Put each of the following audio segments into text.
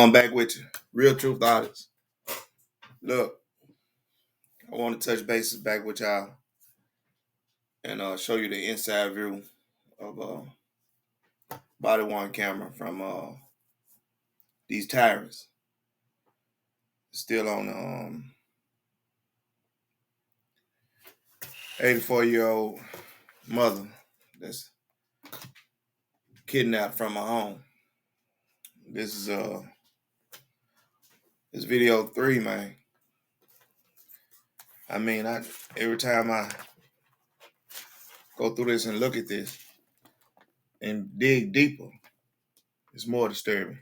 I'm back with you. Real Truth Artists. Look, I want to touch bases back with y'all and show you the inside view of body worn camera from these tyrants. Still on the 84-year-old mother that's kidnapped from her home. This is this video 3, man. I mean, every time I go through this and look at this and dig deeper, it's more disturbing.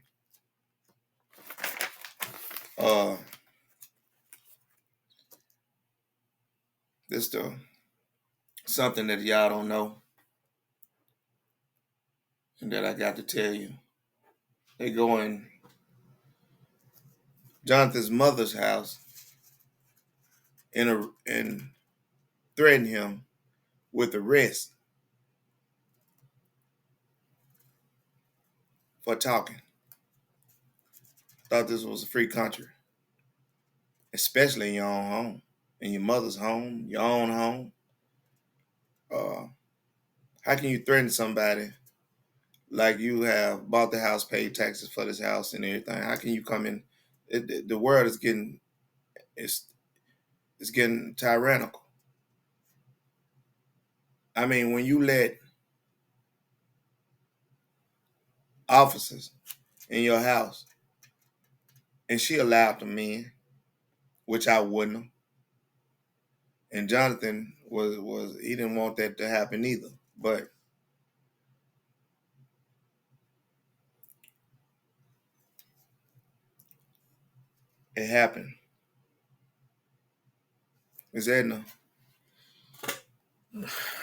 This something that y'all don't know and that I got to tell you. They go in Jonathan's mother's house and threaten him with arrest for talking. Thought this was a free country, especially in your own home, in your mother's home, your own home. How can you threaten somebody like you have bought the house, paid taxes for this house and everything? How can you come in? The world is getting it's getting tyrannical. I mean, when you let officers in your house and she allowed them in, which I wouldn't have. And Jonathan was he didn't want that to happen either. But it happened. Miss Edna,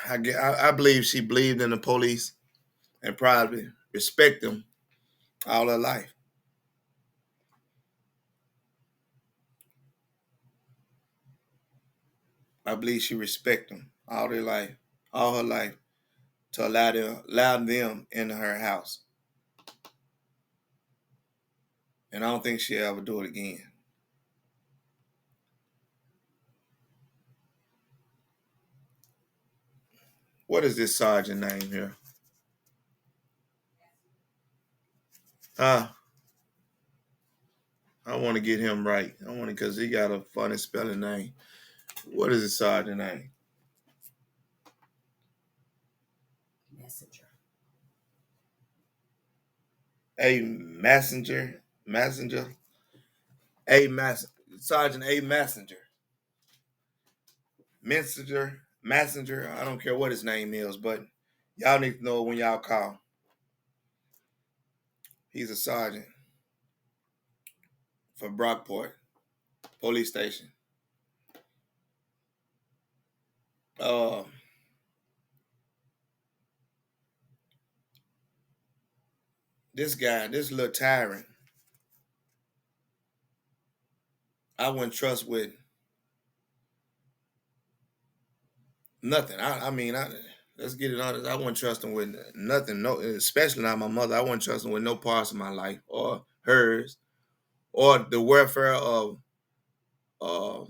I believe she believed in the police and probably respect them all her life. I believe she respect them all her life, to allow them into her house. And I don't think she'll ever do it again. What is this sergeant name here? I want to get him right. I want to, because he got a funny spelling name. What is his sergeant name? A messenger. Sergeant A Messenger. Messenger. I don't care what his name is, but y'all need to know when y'all call. He's a sergeant for Brockport Police Station. This guy, this little tyrant, I wouldn't trust with nothing. Let's get it honest. I wouldn't trust him with nothing. No, especially not my mother. I wouldn't trust him with no parts of my life or hers or the welfare of uh,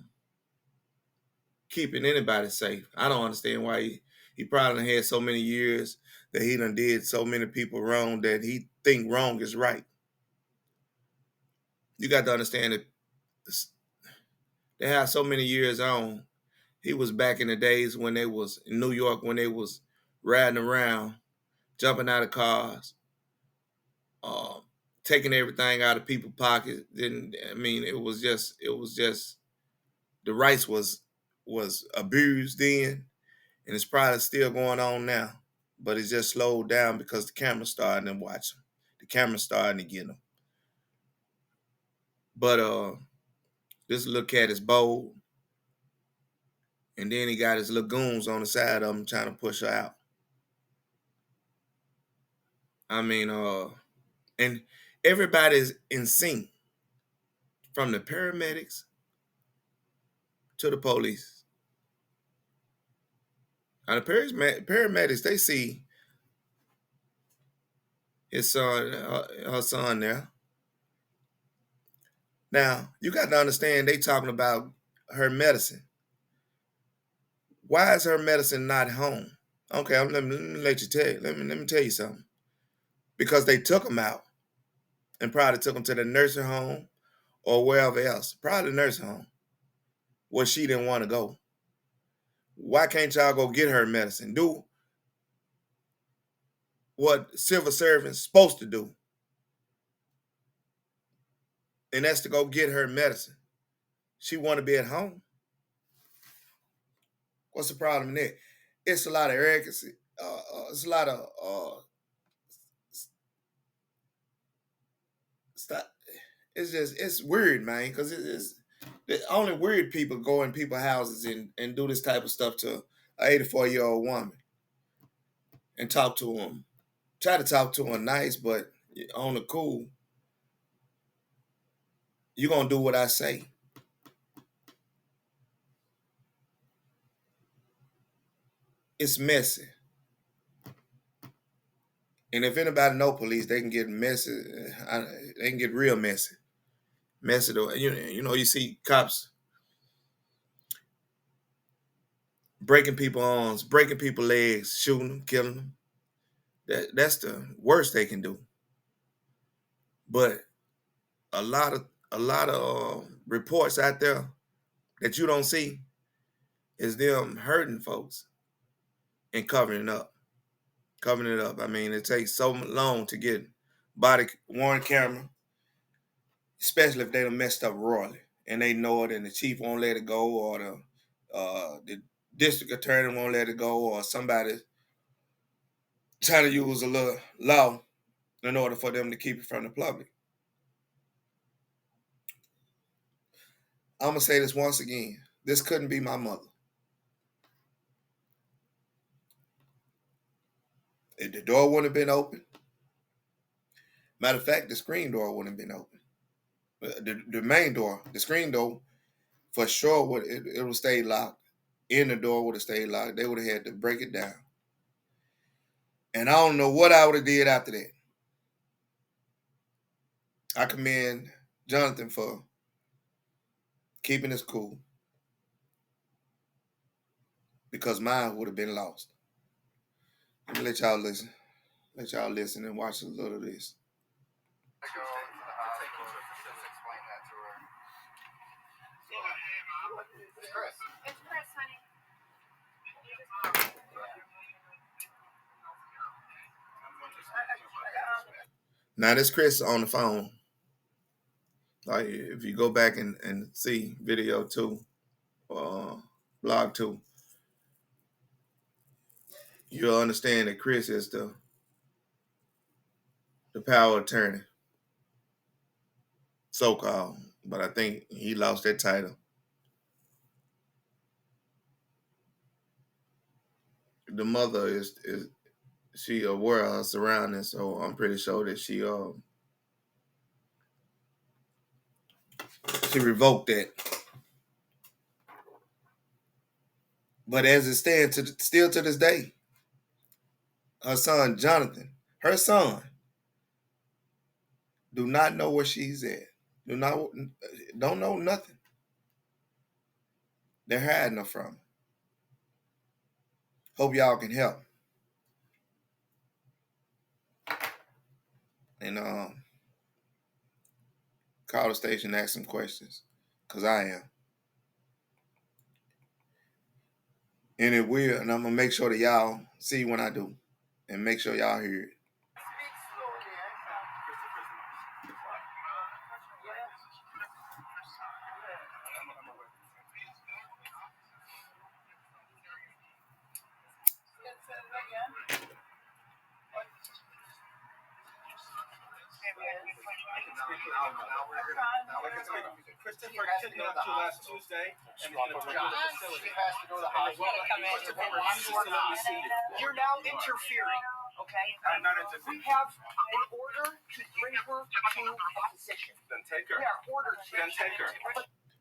keeping anybody safe. I don't understand why he probably had so many years that he done did so many people wrong that he think wrong is right. You got to understand that they have so many years on. He was back in the days when they was in New York, when they was riding around, jumping out of cars, taking everything out of people's pockets. It was just the rights was abused then, and it's probably still going on now, but it's just slowed down because the camera's starting to watch them. The camera's starting to get them. But this little cat is bold, and then he got his lagoons on the side of him trying to push her out. And everybody's in sync, from the paramedics to the police. Now the paramedics, they see his son, her son there, Now, you got to understand they talking about her medicine. Why is her medicine not home? Okay, let me let you tell you. Let me tell you something. Because they took them out and probably took them to the nursing home or wherever else. Probably the nursing home where she didn't want to go. Why can't y'all go get her medicine? Do what civil servants supposed to do, and that's to go get her medicine. She want to be at home. What's the problem in that? It's a lot of arrogance. It's a lot of stuff. It's weird, man, because it's the only weird people go in people's houses and do this type of stuff to an 84-year-old woman and talk to them. Try to talk to her nice, but on the cool, you're gonna do what I say. It's messy. And if anybody know police, they can get messy. They can get real messy. Messy though. You see cops breaking people's arms, breaking people's legs, shooting them, killing them. That's the worst they can do. But a lot of reports out there that you don't see is them hurting folks and covering it up. Covering it up. I mean, it takes so long to get body worn camera, especially if they done messed up royally and they know it, and the chief won't let it go, or the district attorney won't let it go, or somebody trying to use a little law in order for them to keep it from the public. I'm gonna say this once again. This couldn't be my mother. If the door wouldn't have been open, matter of fact, the screen door wouldn't have been open. The main door, the screen door, for sure would stay locked. In the door would have stayed locked. They would have had to break it down. And I don't know what I would have did after that. I commend Jonathan for keeping us cool, because mine would have been lost. Let me let y'all listen. Let y'all listen and watch a little of this. Now this Chris on the phone. Like if you go back and see video 2, blog 2, you'll understand that Chris is the power attorney, so called. But I think he lost that title. The mother is she aware of her surroundings, so I'm pretty sure that she revoked that. But as it stands, still to this day, her son Jonathan, her son, do not know where she's at. Don't know nothing. They're hiding her from her. Hope y'all can help. And call the station and ask some questions, cause I am. And it will, and I'm gonna make sure that y'all see when I do, and make sure y'all hear it. Christopher kidnapped you last Tuesday and took you to the facility. You're now interfering, okay? I'm not interfering. We have an order to bring her to a physician. Then take her. We are ordered to. Then take her.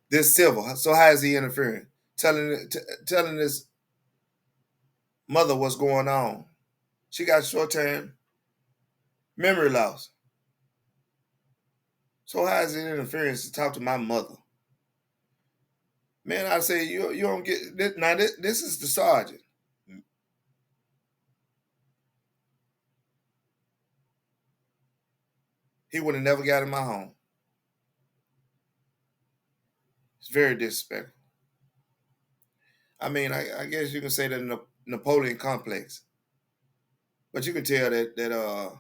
This civil. So how is he interfering? Telling his mother what's going on. She got short-term memory loss. So how is it interference to talk to my mother? Man, I say you don't get this. Now this is the sergeant. He would have never got in my home. It's very disrespectful. I mean, I guess you can say that Napoleon complex, but you can tell that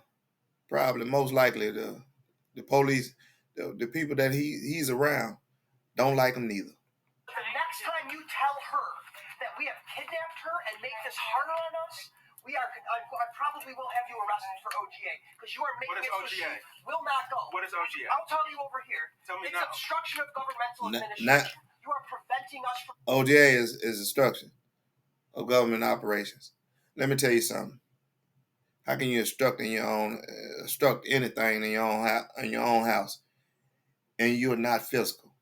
probably most likely the police, the people that he's around don't like him neither. The next time you tell her that we have kidnapped her and make this harder on us, I probably will have you arrested for OGA because you are What making is it so OGA? she will not go. What is OGA? I'll tell you over here. Tell me It's now. obstruction of governmental Not- administration. You are preventing us from. OJ is obstruction of government operations. Let me tell you something. How can you obstruct anything in your own house, and you're not physical?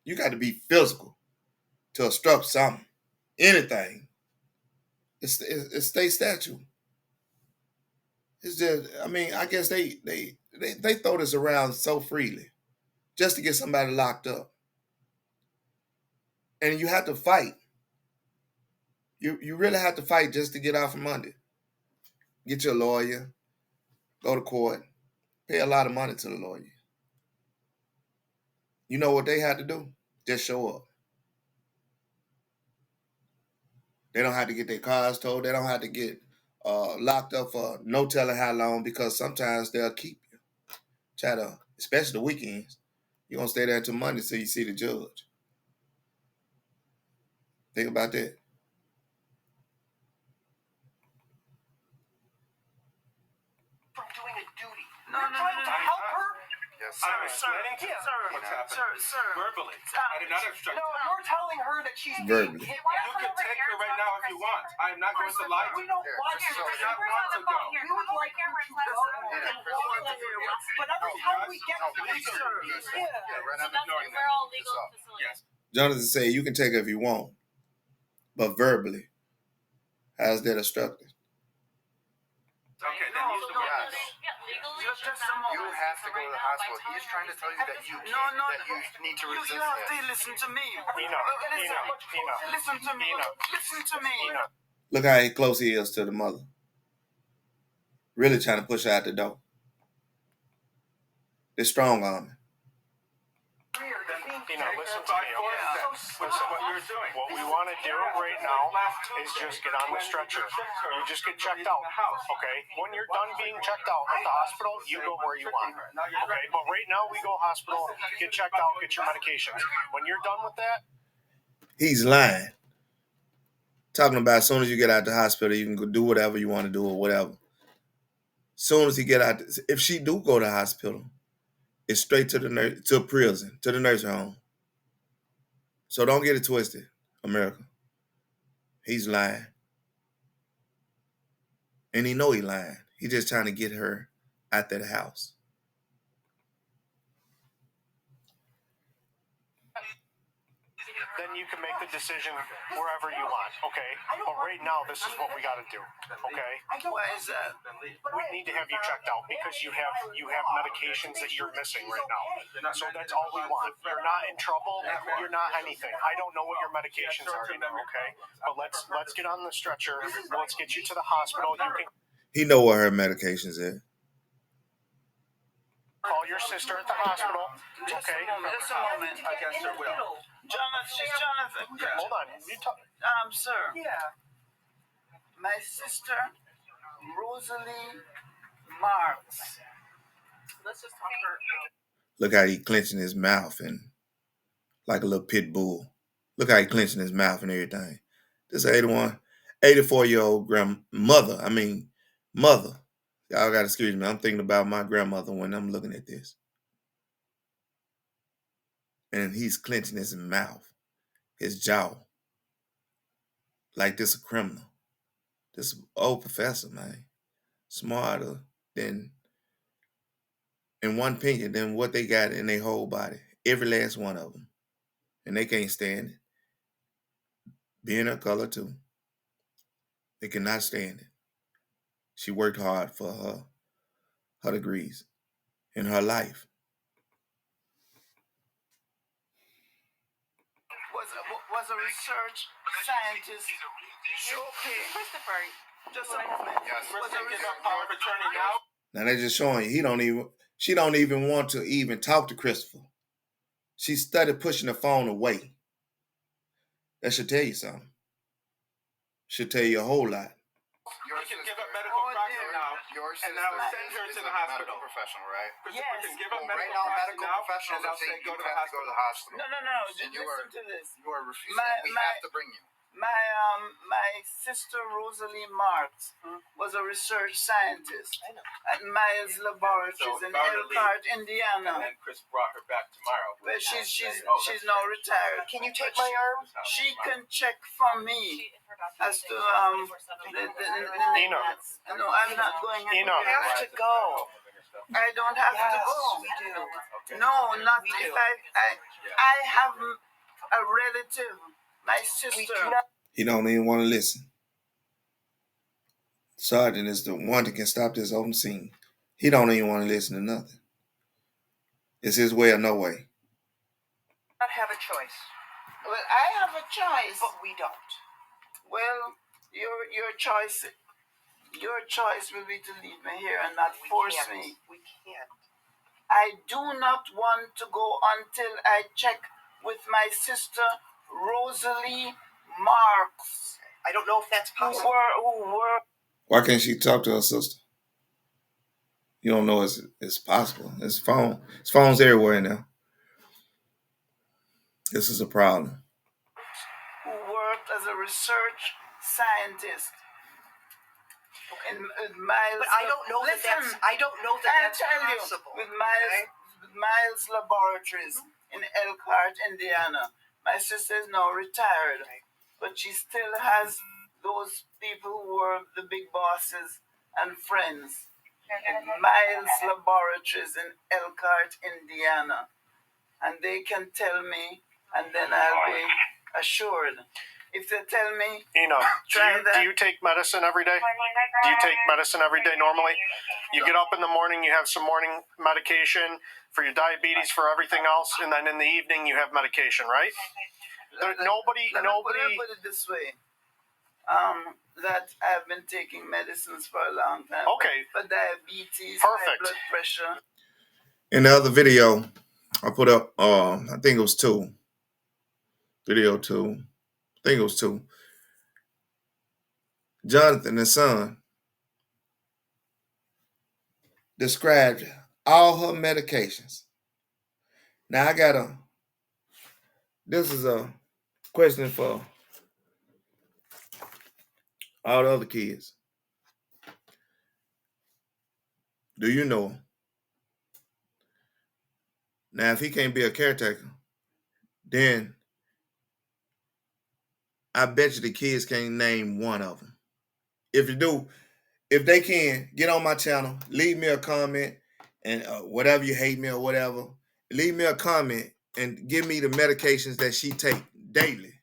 You got to be physical to obstruct something, anything. It's state statute. It's just, I mean, I guess they throw this around so freely just to get somebody locked up, and you have to fight. You really have to fight just to get out from under it. Get your lawyer, go to court, pay a lot of money to the lawyer. You know what they had to do? Just show up. They don't have to get their cars towed. They don't have to get locked up for no telling how long because sometimes they'll keep you. Try to, especially the weekends. You're going to stay there until Monday till you see the judge. Think about that. From doing a duty. No, You're no, trying no, to no. help her. Yes, I'm sir. explaining to you what's happening. Sir. Verbally. I did not obstruct. No, you're telling her that she's Verbally. being You kidnapped. can take her right now if you want. I am not going to lie to We you. don't Here, want just you so to you go. want to go. We would like her to go and walk. But every time we get No, to please, the sir. yeah. Right, So I'm that's ignoring we're all that. legal This facilities. Yes. Jonathan said you can take her if you want, but verbally, how's that obstructed? Okay, then use the word. Yes. Legally, Just she's a not moment. You going have to go right to the now by hospital. telling He's her trying to these tell you things. that you No, can't, no, that you need to resist You have this. to listen to me. Ena, Listen to me. Listen to me. Look how close he is to the mother. Really trying to push her out the door. They're strong arming. Listen to me. Listen what you're doing. What we want to do right now is just get on the stretcher. You just get checked out, okay? When you're done being checked out at the hospital, you go where you want, okay? But right now, we go hospital, get checked out, get your medications. When you're done with that, He's lying. Talking about as soon as you get out the hospital, you can go do whatever you want to do or whatever. Soon as he get out, if she do go to the hospital, it's straight to to prison, to the nursing home. So don't get it twisted, America. He's lying. And he know he lying. He just trying to get her out of the house. then you can make the decision wherever you want, okay? But right now, this is what we got to do, okay? Why is that? We need to have you checked out because you have medications that you're missing right now. So that's all we want. You're not in trouble. You're not anything. I don't know what your medications are, okay? But let's get on the stretcher. Let's get you to the hospital. You can He know where her medications at. call your sister at the hospital, okay? Just a moment. Against her will. Jonathan. Hold on. You talk. Sir. Yeah. My sister, Rosalie Marks. Let's just talk her. Look how he clenching his mouth and like a little pit bull. Look how he clenching his mouth and everything. This 84-year-old grandmother. Mother. Y'all got to excuse me. I'm thinking about my grandmother when I'm looking at this. And he's clenching his mouth, his jaw. Like this a criminal. This old professor, man. Smarter than, in one opinion, than what they got in their whole body. Every last one of them. And they can't stand it. Being her color, too. They cannot stand it. She worked hard for her degrees in her life. was a research scientist. Okay, Christopher, just a moment. Yes. Was a Get research. a power of attorney now. Now they're just showing you she don't even want to even talk to Christopher. She started pushing the phone away. That should tell you something. Should tell you a whole lot. You can give up medical practice now. Your And sister now send her to is the a hospital. medical professional, right? Yes. Can give up Well, medical right now, practice medical now, professionals and are they'll say saying go you to the have to go to the hospital. No. And you Listen to this. You are refusing. My- We my- have to bring you. My sister Rosalie Marks was a research scientist at Miles Laboratories in Elkhart, And Indiana. then Chris brought her back tomorrow. Where she's now retired. Can you take my arm? She can check for me as to Ena. No, I'm not going. Ena. You have to go. I don't have to go. We do. No, not if I have a relative, my We sister. do not. He don't even want to listen. Sergeant is the one that can stop this whole scene. He don't even want to listen to nothing. It's his way or no way. Not have a choice, Well, I have a choice. but we don't. Well, your choice will be to leave me here and not force me. We can't. I do not want to go until I check with my sister Rosalie Marks, I don't know if that's who possible. were. Why can't she talk to her sister? You don't know it's possible. It's phones everywhere now. This is a problem. Who worked as a research scientist in Miles. But I don't know that that's. Listen, I don't know that I'll that's tell you, possible. with Miles Laboratories in Elkhart, Indiana. My sister is now retired, but she still has those people who were the big bosses and friends in Miles Laboratories in Elkhart, Indiana. And they can tell me, and then I'll be assured. If they tell me, Ena, do you take medicine every day? Do you take medicine every day normally? You get up in the morning, you have some morning medication for your diabetes, for everything else, and then in the evening you have medication, right? Nobody. Let me put it this way. That I've been taking medicines for a long time. Okay. For diabetes, Perfect. high blood pressure. In the other video, I put up, I think it was 2. Video 2. I think it was 2. Jonathan and Son described all her medications. Now this is a question for all the other kids. Do you know him? Now, if he can't be a caretaker, then I bet you the kids can't name one of them. If you do, if they can, get on my channel, leave me a comment, and whatever you hate me or whatever, leave me a comment and give me the medications that she take daily.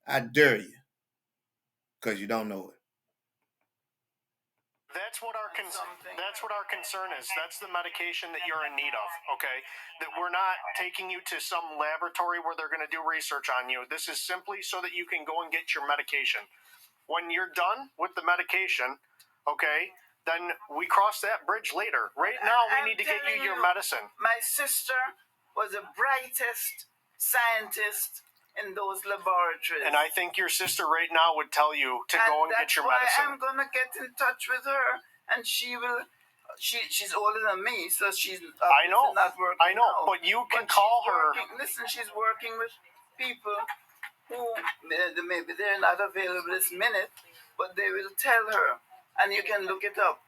I dare you, because you don't know it. That's what our concern is. That's the medication that you're in need of, okay? That we're not taking you to some laboratory where they're going to do research on you. This is simply so that you can go and get your medication. When you're done with the medication, okay, then we cross that bridge later. Right now, we need to get you your medicine. My sister was the brightest scientist in those laboratories. And I think your sister right now would tell you to go and get your medicine. That's why I'm going to get in touch with her, and she's older than me, so she's I know. not working I know, now. but you can But call she's her. Listen, she's working with people who maybe they're not available this minute, but they will tell her, and you can look it up.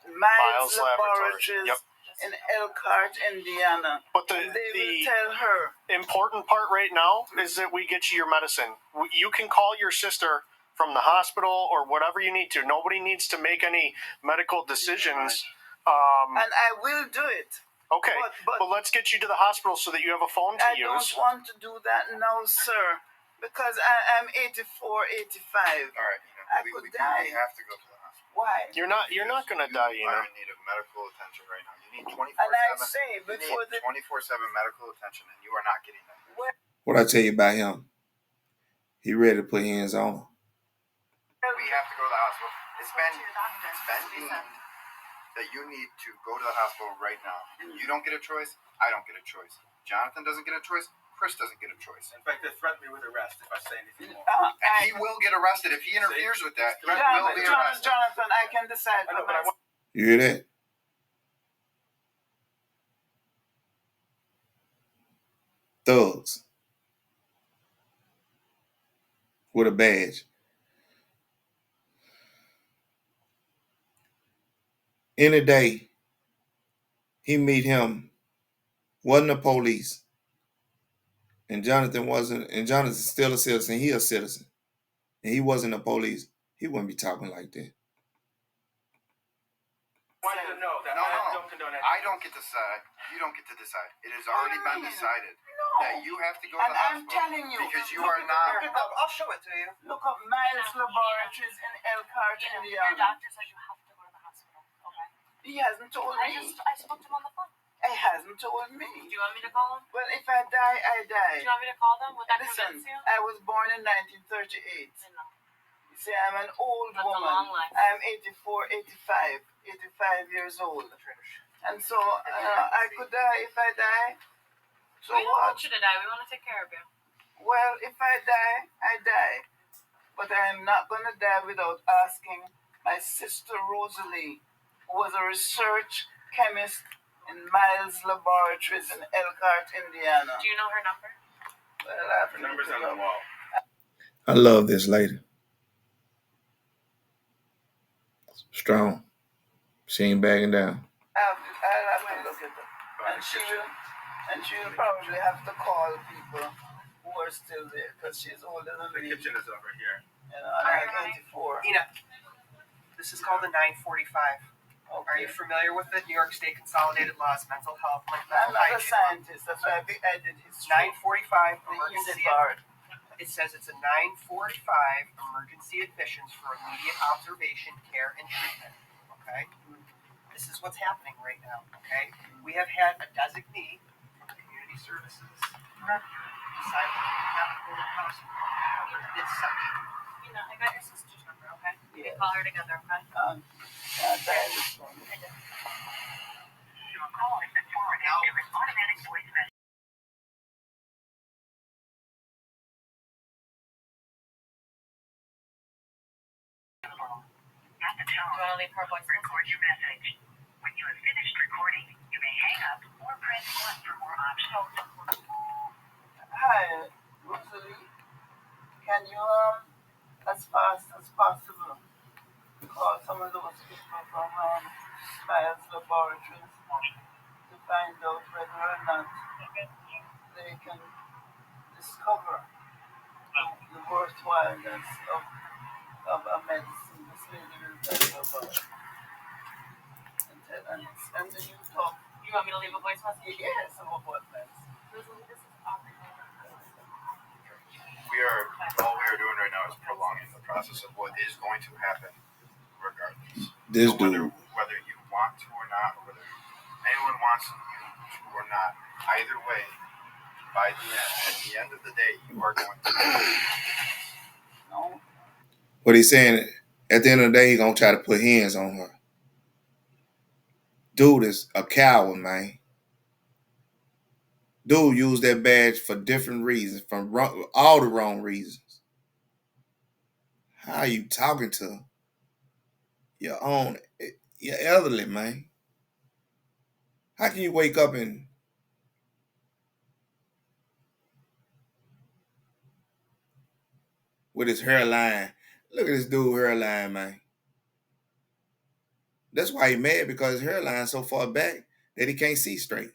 Miles Laboratories. Yep. In Elkhart, Indiana. But they will tell her. Important part right now is that we get you your medicine. You can call your sister from the hospital or whatever you need to. Nobody needs to make any medical decisions. And I will do it. Okay, but let's get you to the hospital so that you have a phone to I use. don't want to do that now, sir, because I'm 84, 85. All right. I could die. We have to go to the hospital. Why? You're not going to die, You you know. are in need of medical attention right now. You need 24/7. And I say before you need 24/7 medical attention, and you are not getting that. What I tell you about him, He ready to put hands on her. We have to go to the hospital. It's been deemed that you need to go to the hospital right now. You don't get a choice. I don't get a choice. Jonathan doesn't get a choice. Chris doesn't get a choice. In fact, they threatened me with arrest if I say anything more. And he will get arrested if he interferes with that. He will be arrested. Jonathan, I can decide I know, for but I myself. You hear that? Thugs with a badge. Any day he meet him, wasn't the police, and Jonathan wasn't, and Jonathan's still a citizen. He a citizen, and he wasn't the police. He wouldn't be talking like that. I want you to know that No, I no. don't condone it. I don't get to decide. You don't get to decide. It has already been decided that you have to go to And the I'm hospital telling you, because you look are at not. the- I'll show it to you. Look up Miles Laboratories in Elkhart, Your Indiana. doctor says you have to go to the hospital. Okay. He hasn't told me. I spoke to him on the phone. He hasn't told Do me. you want me to call him? Well, if I die, I Do die. you want me to call them? Would that Listen, convince you? I was born in 1938. I know. You see, I'm an old That's a woman. long life. I'm 84, 85 years old. And so I could die if I die. So We don't what? want you to die. We want to take care of you. Well, if I die, I die. But I am not going to die without asking my sister Rosalie, who was a research chemist in Miles Laboratories in Elkhart, Indiana. Do you know her number? Well, I have The to numbers look on it the up. wall. I love this lady. Strong. She ain't backing down. I'll have to look it up. And she will probably have to call people who are still there because she's older than The me. kitchen is over here. And I'm 84. Ena, this is called the 945. Are Okay. you familiar with the New York State Consolidated Laws, mental health, I'm mental not a hygiene? scientist. That's why I did history. 945 The emergency. easy part. It says it's a 945 emergency admissions for immediate observation, care, and treatment. Okay? This is what's happening right now. Okay? We have had a designee from community services decide that we have to go to the hospital. It's something. You know, I got your sister's number, okay? We Yeah. can call her together, okay? I died this morning. Your call has been forwarded to an automatic voice message. At the tone, do you want to leave her a voice message? Record your message. When you have finished recording, you may hang up or press 1 for more options. Hi, Rosalie. Can you, as fast as possible, call some of those people from Miles Laboratories to find out whether or not they can discover the worthwhileness of a medicine this lady will tell you about. And then you talk, You want me to leave a voice message? yes, about what medicine. Rosalie, this is awkward. All we are doing right now is prolonging the process of what is going to happen regardless. This So dude. whether you want to or not, or whether anyone wants you to or not, either way, at the end of the day, you are going to. No? What he's saying, at the end of the day, he gonna try to put hands on her. Dude is a coward, man. Dude used that badge for different reasons, all the wrong reasons. How are you talking to your elderly, man? How can you wake up and with his hairline? Look at this dude hairline, man. That's why he mad, because his hairline's so far back that he can't see straight.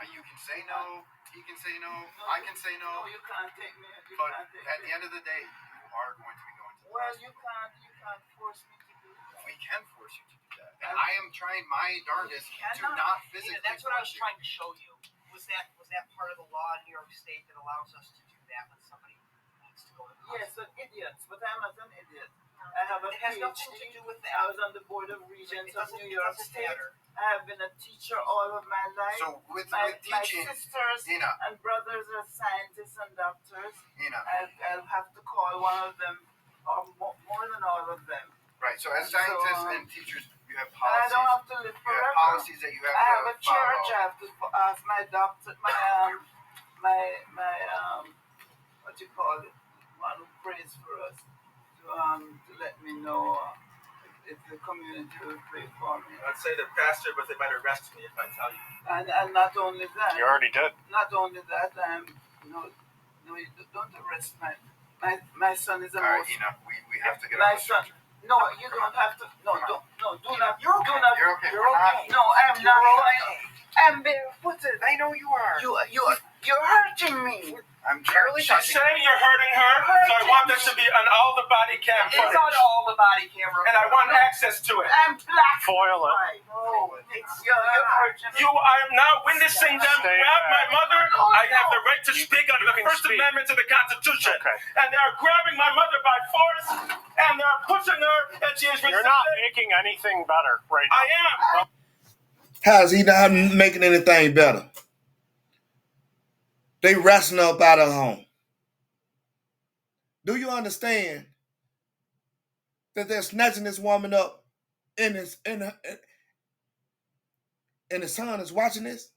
You can say no. He can say no. I can say no. No, you can't take me. You But can't take at me. the end of the day, you are going to be going to the Well, hospital. you can't force me to do that. We can force you to do that. And I am trying my darndest to not physically. That's what I was force you. trying to show you. Was that part of the law in New York State that allows us to do that when somebody needs to go to the Yes, hospital? but it idiots, but I'm not an idiot. I have a It has nothing to PhD. do with I that. was on the board of regents It of doesn't, New it York doesn't State. matter. I have been a teacher all of my life. So with my teaching, sisters Ena, and brothers are scientists and doctors. Ena, I'll have to call one of them, or more than all of them. right? So as scientists and teachers, you have And I policies. don't have to live You have forever. policies that you have I have to a charge. follow. I have to ask my doctor, my what you call it, one who prays for us, to let me know if the community will pray for me. I'd say the pastor, but they might arrest me if I tell you. And not only that, You already did. not only that, no, you don't arrest my son is a All right, most. Ena, we have to get My off the son. subject. No, you don't have to. No, do not. You're okay. Do not. You're okay. You're okay. No, I'm You're not. okay. I'm barefooted. I know you are. You're hurting me. I'm barely She's touching. saying you're hurting her, so I want this to be on all the body cam It's footage. on all the body camera. And I want access to it. I'm black. Foil it. Right. No, it's You're hurting me. I am not witnessing them Stay grab my back. mother. I have the right to speak under the can First speak. Amendment to the Constitution. Okay. And they're grabbing my mother by force, and they're pushing her, and she is resisting. You're not making anything better right now. I am. How is he not making anything better? They wrestling up out of home. Do you understand that they're snatching this woman up and the son is watching this?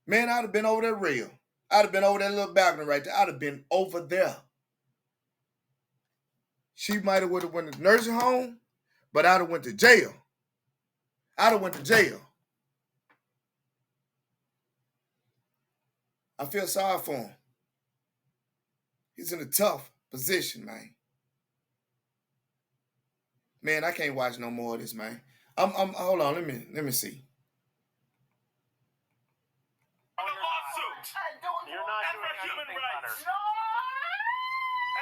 Man, I'd have been over there real. I'd have been over that little balcony right there. I'd have been over there. She might have went to the nursing home, but I'd have went to jail. I'd have went to jail. I feel sorry for him. He's in a tough position, man. Man, I can't watch no more of this, man. Hold on, let me see. A lawsuit. You're not And doing for human anything rights. better.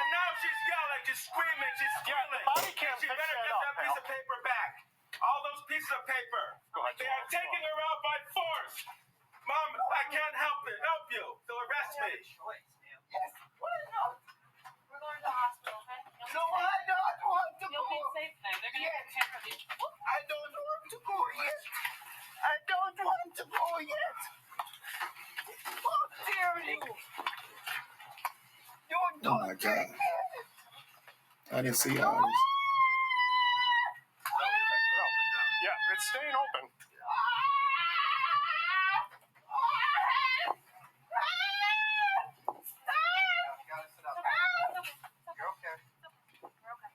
And now she's yelling, she's screaming, she's squealing. body cam She picks better that get up, that piece pal. of paper back. All those pieces of paper. Go ahead, They are Joel. taking her out by force. Mom, I can't help you. They'll arrest me. Yes. We're going to the hospital, okay? No, I don't want to You'll be go. safe there. They're going to take care of you. I don't want to go yet. I don't want to go yet. How dare you? You Oh don't my take God. me. I didn't see all this. Yeah, it's staying open. You're okay.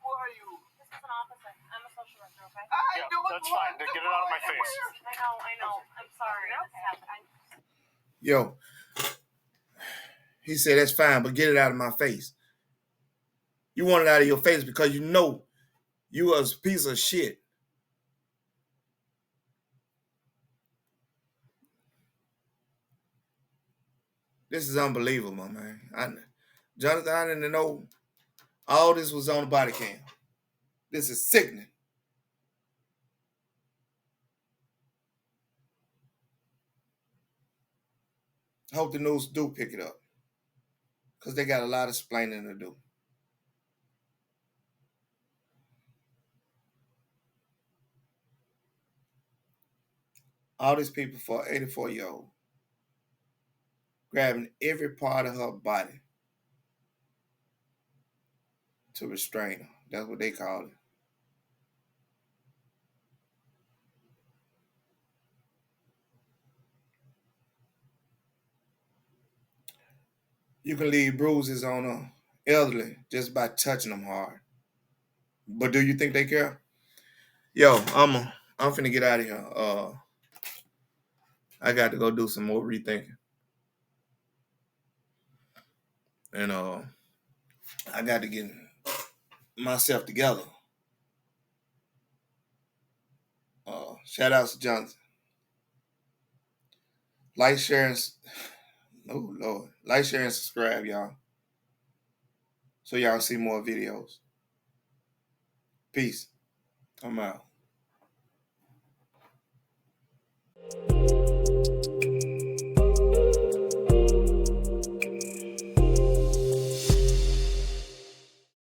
Who are you? This is an officer. I'm a social worker, okay? I Yeah, don't that's want fine. to Get it go out of my face. anywhere. I know. I'm sorry. This happened. Yo, he said, that's fine, but get it out of my face. You want it out of your face because you know you a piece of shit. This is unbelievable, man. Jonathan, I didn't know all this was on the body cam. This is sickening. I hope the news do pick it up because they got a lot of explaining to do. All these people for an 84-year-old grabbing every part of her body to restrain her. That's what they call it. You can leave bruises on an elderly just by touching them hard. But do you think they care? Yo, I'm finna get out of here. I got to go do some more rethinking. And I got to get myself together. Shout out to Johnson. Like, share, and oh Lord. Like, share, and subscribe, y'all. So y'all see more videos. Peace. I'm out.